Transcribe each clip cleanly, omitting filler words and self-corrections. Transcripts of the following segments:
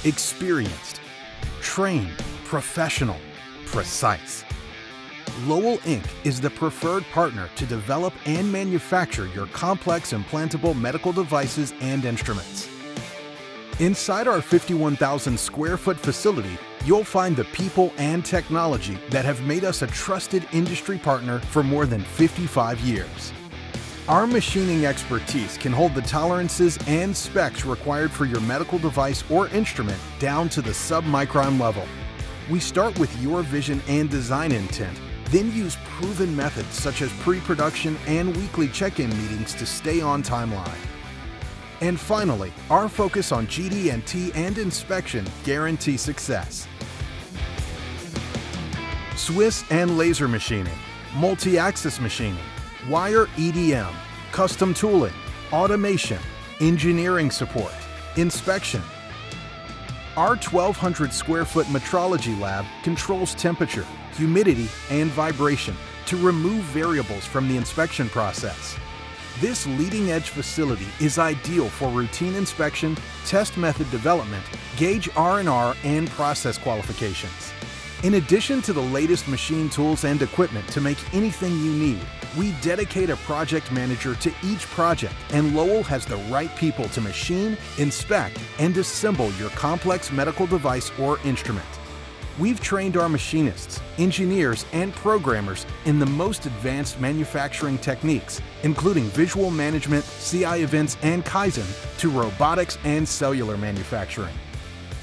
Experienced, trained, professional, precise. Lowell Inc. is the preferred partner to develop and manufacture your complex implantable medical devices and instruments. Inside our 51,000 square foot facility, you'll find the people and technology that have made us a trusted industry partner for more than 55 years. Our machining expertise can hold the tolerances and specs required for your medical device or instrument down to the sub-micron level. We start with your vision and design intent, then use proven methods such as pre-production and weekly check-in meetings to stay on timeline. And finally, our focus on GD&T and inspection guarantee success. Swiss and laser machining, multi-axis machining, wire EDM, custom tooling, automation, engineering support, inspection. Our 1,200 square foot metrology lab controls temperature, humidity, and vibration to remove variables from the inspection process. This leading-edge facility is ideal for routine inspection, test method development, gauge R&R, and process qualifications. In addition to the latest machine tools and equipment to make anything you need, we dedicate a project manager to each project, and Lowell has the right people to machine, inspect, and assemble your complex medical device or instrument. We've trained our machinists, engineers, and programmers in the most advanced manufacturing techniques, including visual management, CI events, and Kaizen, to robotics and cellular manufacturing.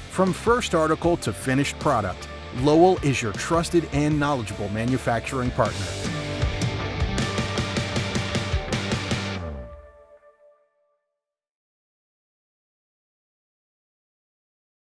From first article to finished product, Lowell is your trusted and knowledgeable manufacturing partner.